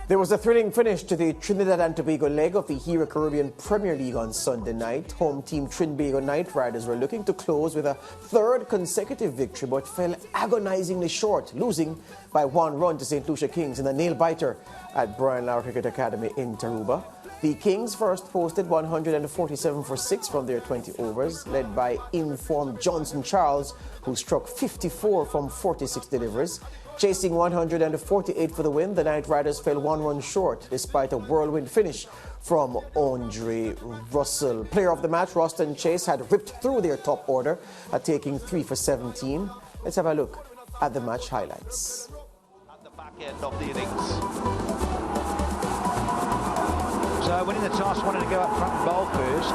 There was a thrilling finish to the Trinidad and Tobago leg of the Hero Caribbean Premier League on Sunday night. Home team Trinbago Knight Riders were looking to close with a third consecutive victory but fell agonizingly short, losing by 1 run to St. Lucia Kings in a nail-biter at Brian Lara Cricket Academy in Tarouba. The Kings first posted 147 for 6 from their 20 overs, led by informed Johnson Charles, who struck 54 from 46 deliveries. Chasing 148 for the win, the Knight Riders fell 1 run short despite a whirlwind finish from Andre Russell. Player of the match, Roston Chase, had ripped through their top order, taking 3 for 17. Let's have a look at the match highlights. At the back end of the innings. So winning the toss, wanted to go up front and bowl first.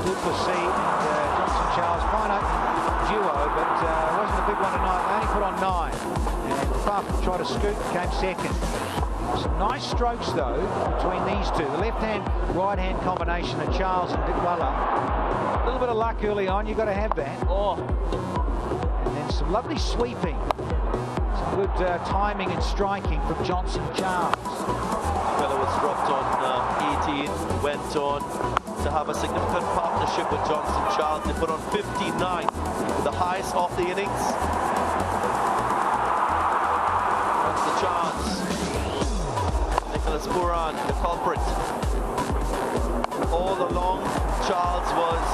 Duplessis and Johnson Charles, fine opening duo, but wasn't a big one tonight. They only put on 9. And Buff tried to scoot, came second. Some nice strokes though between these two. The left-hand, right-hand combination of Charles and Dickwalla. A little bit of luck early on, you've got to have that. Oh. And then some lovely sweeping. Some good timing and striking from Johnson Charles. Fella was dropped on 18, went on to have a significant partnership with Johnson Charles. They put on 59, the highest of the innings. That's the chance. Nicholas Puran, the culprit. All along, Charles was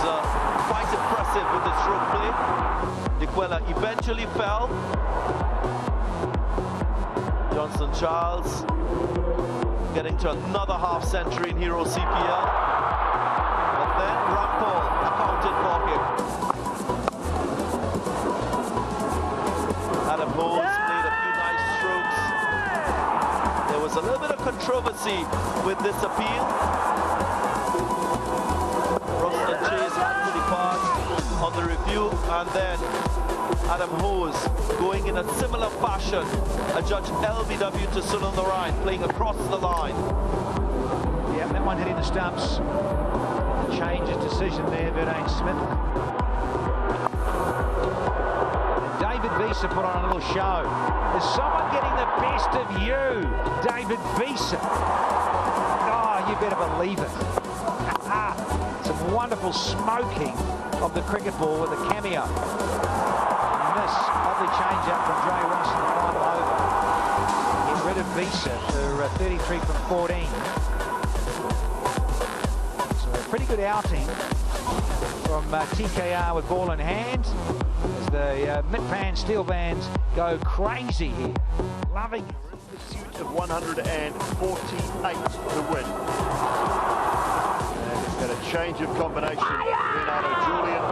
quite impressive with the stroke play. Dickwalla eventually fell. Johnson Charles getting to another half-century in Hero CPL. But then Rampol accounted for him. Adam Bowles played a few nice strokes. There was a little bit of controversy with this appeal. Roston Chase had to depart on the review, and then Adam Hose going in a similar fashion. A judge LBW to Sunil Narayan playing across the line. Yeah, that one hitting the stumps. Change his decision there, Verdane Smith. And David Visa put on a little show. Is someone getting the best of you, David Visa? Oh, you better believe it. Some wonderful smoking of the cricket ball with a cameo. And this lovely change-up from Dre Ross in the final over. Get rid of Visa for 33 from 14. Pretty good outing from TKR with ball in hand as the mid-pan steel bands go crazy here. Loving pursuit of 148 to win. And we've got a change of combination. Leonardo Julian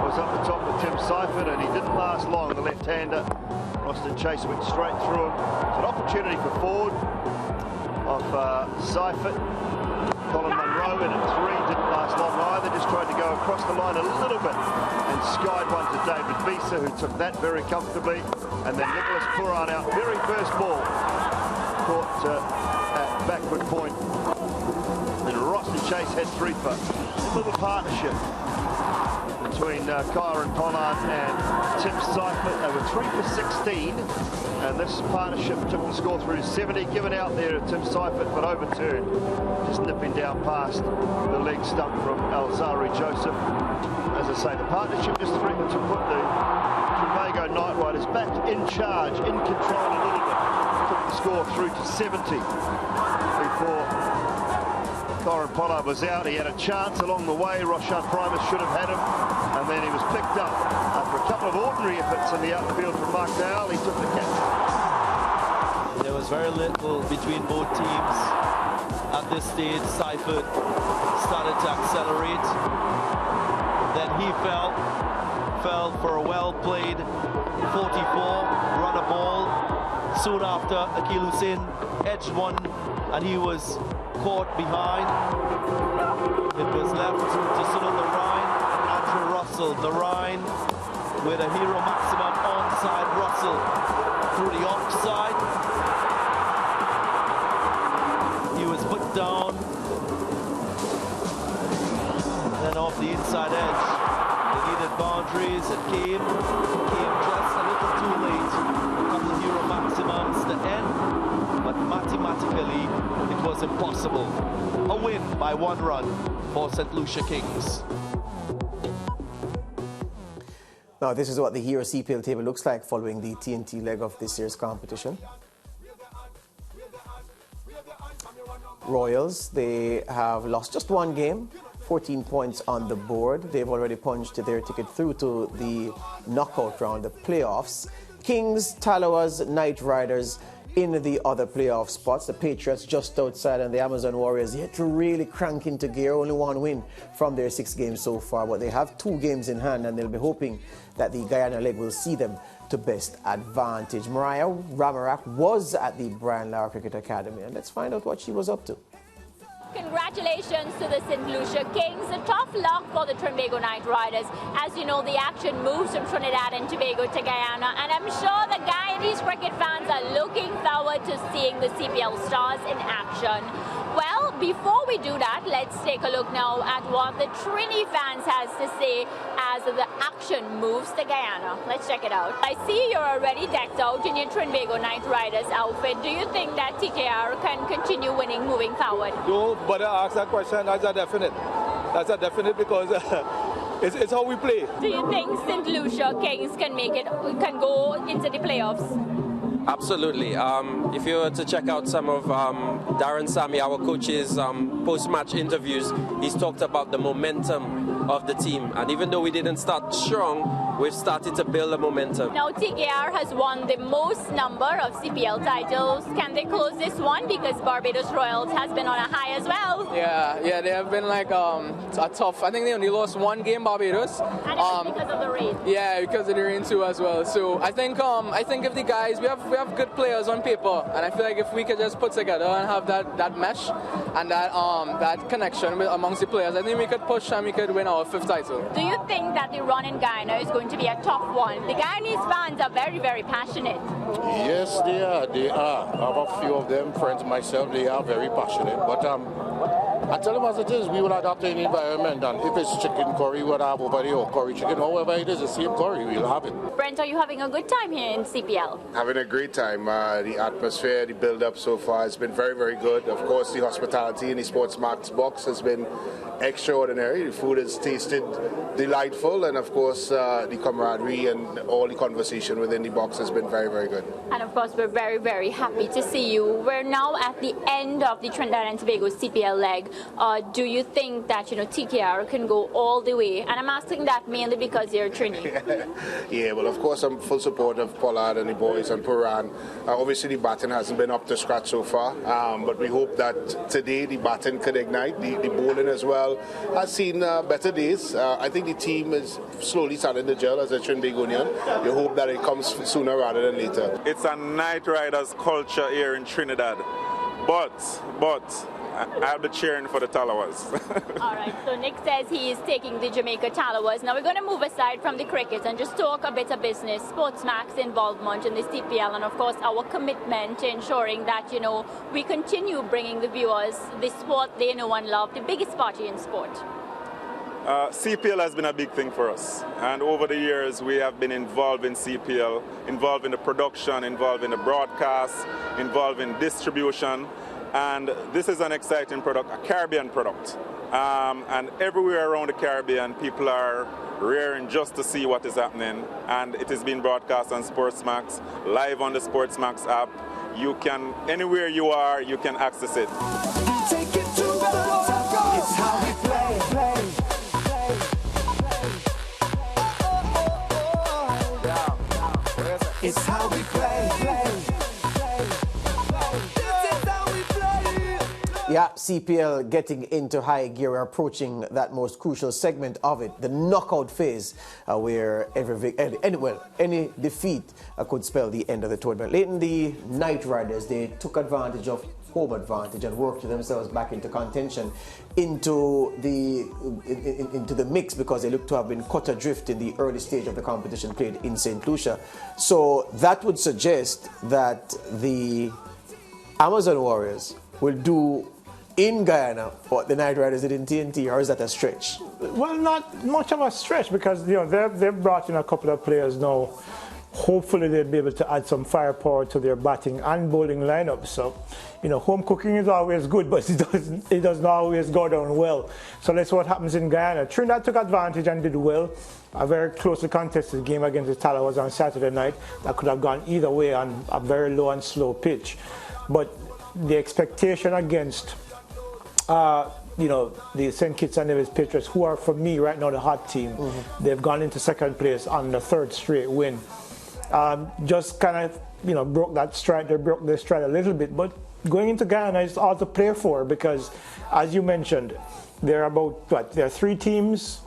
was up the top with Tim Seifert, and he didn't last long. The left-hander, Roston Chase, went straight through him. It's an opportunity for forward of Seifert. Colin Munro in at 3, didn't last long either, just tried to go across the line a little bit and skied one to David Visa, who took that very comfortably. And then Nicholas Puran out, very first ball, caught at backward point. And Roston Chase had 3 for a little partnership between Kyron Pollard and Tim Seifert. They were 3 for 16, and this partnership took the score through to 70, given out there to Tim Seifert, but overturned, just nipping down past the leg stump from Alzari Joseph. As I say, the partnership just threatened to put the Trinbago Knight Riders back in charge, in control a little bit. Took the score through to 70 before Kyron Pollard was out. He had a chance along the way. Roshan Primus should have had him, and then he was picked up after a couple of ordinary efforts in the outfield from Mark Dale. He took the catch. There was very little between both teams at this stage. Seifert started to accelerate. Then he fell for a well-played 44, run a ball. Soon after, Akil Hussain edged one, and he was caught behind. It was left to Sunil Narayan and Andrew Russell. Narayan with a Hero maximum onside. Russell through the offside. He was put down. Then off the inside edge. needed boundaries. It came just a little too late. A couple of Hero maximums to end, but mathematically it was impossible. A win by 1 run for St. Lucia Kings. Now, this is what the Hero CPL table looks like following the TNT leg of this year's competition. Royals, they have lost just 1 game, 14 points on the board. They've already punched their ticket through to the knockout round, the playoffs. Kings, Talawas, Knight Riders in the other playoff spots. The Patriots just outside, and the Amazon Warriors yet to really crank into gear. Only 1 win from their 6 games so far, but they have 2 games in hand, and they'll be hoping that the Guyana leg will see them to best advantage. Mariah Ramarak was at the Brian Lara Cricket Academy, and let's find out what she was up to. Congratulations to the St. Lucia Kings. A tough luck for the Trinbago Knight Riders. As you know, the action moves from Trinidad and Tobago to Guyana, and I'm sure the Guyanese cricket fans are looking forward to seeing the CPL stars in action. Well, before we do that, let's take a look now at what the Trini fans has to say as the action moves to Guyana. Let's check it out. I see you're already decked out in your Trinbago Knight Riders outfit. Do you think that TKR can continue winning moving forward? No, but I ask that question, that's a definite. That's a definite because it's how we play. Do you think St. Lucia Kings can make it, can go into the playoffs? Absolutely. If you were to check out some of Darren Sami, our coach's post-match interviews, he's talked about the momentum of the team. And even though we didn't start strong, we've started to build a momentum. Now TKR has won the most number of CPL titles. Can they close this one? Because Barbados Royals has been on a high as well. Yeah, they have been like a tough. I think they only lost 1 game, Barbados. And it was because of the rain. Yeah, because of the rain too as well. So I think if the guys, we have good players on paper, and I feel like if we could just put together and have that mesh and that connection amongst the players, I think we could push and we could win our 5th title. Do you think that the run in Guyana is going to be a tough one? The Guyanese fans are very, very passionate. Yes, they are. I have a few of them, friends myself, they are very passionate. But I tell them as it is, we will adapt to any environment, and if it's chicken curry, we'll have over there, or curry chicken, however it is, the same curry, we'll have it. Brent, are you having a good time here in CPL? Having a great time. The atmosphere, the build-up so far has been very, very good. Of course, the hospitality in the Sports Max box has been extraordinary. The food has tasted delightful, and of course, the camaraderie and all the conversation within the box has been very, very good. And of course, we're very, very happy to see you. We're now at the end of the Trinidad and Tobago CPL leg. Do you think that TKR can go all the way? And I'm asking that mainly because you're Trini. Yeah, well, of course, I'm full support of Pollard and the boys and Puran. Obviously, the batting hasn't been up to scratch so far, but we hope that today the batting could ignite. The bowling as well has seen better days. I think the team is slowly starting to gel as a Trinbagonian. We hope that it comes sooner rather than later. It's a Knight Riders culture here in Trinidad, but I'll be cheering for the Talawas. All right, so Nick says he is taking the Jamaica Talawas. Now we're going to move aside from the cricket and just talk a bit of business, Sportsmax involvement in the CPL, and of course our commitment to ensuring that, we continue bringing the viewers the sport they know and love, the biggest party in sport. CPL has been a big thing for us, and over the years we have been involved in CPL, involved in the production, involved in the broadcast, involved in distribution. And this is an exciting product, a Caribbean product. And everywhere around the Caribbean, people are rearing just to see what is happening. And it is being broadcast on Sportsmax, live on the Sportsmax app. You can, anywhere you are, you can access it. Take it to the floor. It's how we play. It's how we play. Yeah, CPL getting into high gear. We're approaching that most crucial segment of it, the knockout phase, where any defeat could spell the end of the tournament. Late in the Knight Riders, they took advantage of home advantage and worked themselves back into contention, into the mix, because they look to have been cut adrift in the early stage of the competition played in St. Lucia. So that would suggest that the Amazon Warriors will do in Guyana what the Night Riders did in TNT, or is that a stretch? Well, not much of a stretch because they've brought in a couple of players now. Hopefully they'll be able to add some firepower to their batting and bowling lineup. So, home cooking is always good, but it doesn't always go down well. So let's see what happens in Guyana. Trinidad took advantage and did well. A very closely contested game against the Tala was on Saturday night. That could have gone either way on a very low and slow pitch. But the expectation against the St. Kitts and Nevis Patriots, who are for me right now the hot team, they've gone into second place on the third straight win. Just kind of, broke that stride. They broke their stride a little bit. But going into Guyana is all to play for because, as you mentioned, there are 3 teams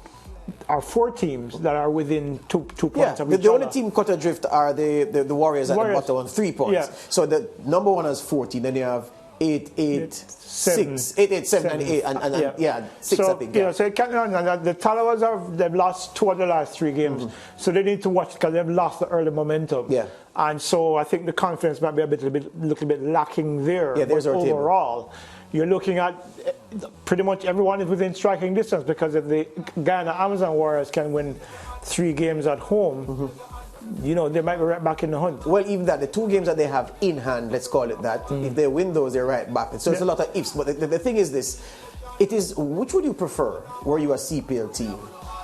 or 4 teams that are within two points of each other. The only team cut adrift are the Warriors at the bottom on 3 points. Yeah. So the number 1 has 14, then you have 8, 8, 6, 8, 8, 7, and 8, and 6, so, I think. So it can't, the Talawas they've lost 2 of the last 3 games, so they need to watch because they've lost the early momentum. Yeah. And so I think the confidence might be a little bit lacking there. Yeah, there's but our overall, you're looking at pretty much everyone is within striking distance because if the Guyana Amazon Warriors can win 3 games at home, they might be right back in the hunt. Well, even that, the 2 games that they have in hand, let's call it that, if they win those, they're right back. So it's a lot of ifs. But the thing is this, which would you prefer, were you a CPL team?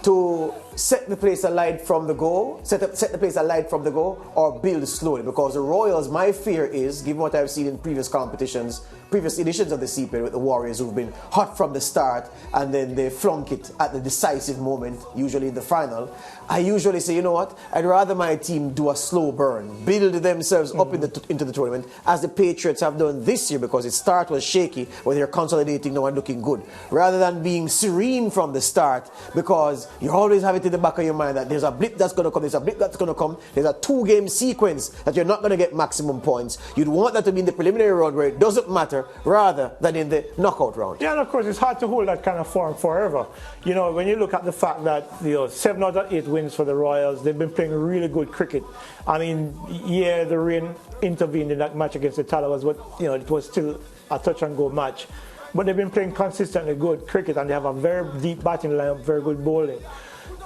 To set the place alight from the go, set the place alight from the go, or build slowly? Because the Royals, my fear is, given what I've seen in previous competitions, previous editions of the CPL with the Warriors who've been hot from the start and then they flunk it at the decisive moment, usually in the final, I usually say, you know what, I'd rather my team do a slow burn, build themselves up into the tournament, as the Patriots have done this year, because the start was shaky, but they're consolidating now and looking good, rather than being serene from the start, because you always have it in the back of your mind that there's a blip that's going to come, there's a blip that's going to come, there's a 2-game sequence that you're not going to get maximum points. You'd want that to be in the preliminary round where it doesn't matter, rather than in the knockout round. Yeah, and of course it's hard to hold that kind of form forever. When you look at the fact that 7 out of 8 wins for the Royals, they've been playing really good cricket. I mean, yeah, the rain intervened in that match against the Talawas, but it was still a touch and go match. But they've been playing consistently good cricket, and they have a very deep batting lineup, very good bowling.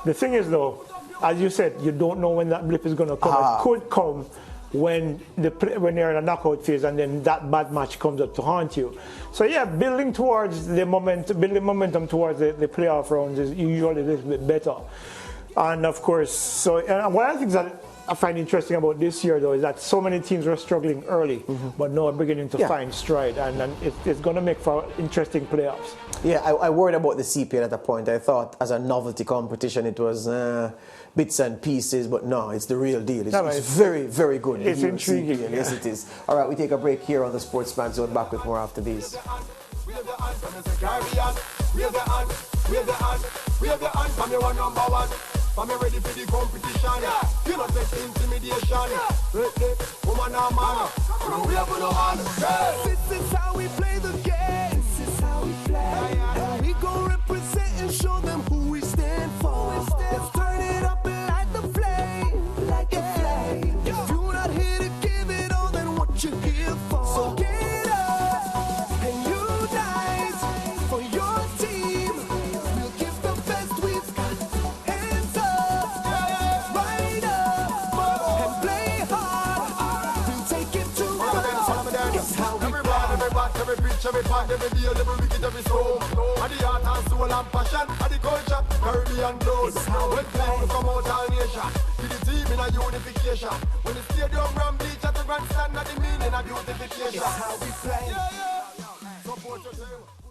The thing is, though, as you said, you don't know when that blip is going to come. It could come when you're in a knockout phase and then that bad match comes up to haunt you. So yeah, building momentum towards the playoff rounds is usually a little bit better. And of course, and one of the things that I find interesting about this year, though, is that so many teams were struggling early, but now are beginning to find stride, and it's going to make for interesting playoffs. Yeah, I worried about the CPL at a point. I thought as a novelty competition it was bits and pieces, but no, it's the real deal. It's very, very good. It's intriguing. CPL. Yes, it is. All right, we take a break here on the Sportsman Zone. Back with more after these. I'm ready for the competition. You not take intimidation. Woman or man, we have no honor. This is how we play the game. This is how we play. And we gon' represent and show them who we stand for. Let's turn it up and light the flame. Like a flame. If you're not here to give it all, then what you here for? So get up and unite for your team. We'll give the best we've got. Every preach, every part, every deal, every wicked, every soul. And the heart and soul and passion, and the culture, Caribbean blood. When people come out all nation, to the team in a unification. When the stadium run bleach at the grandstand, at the meaning of beautification. It's how we play. Support yourself.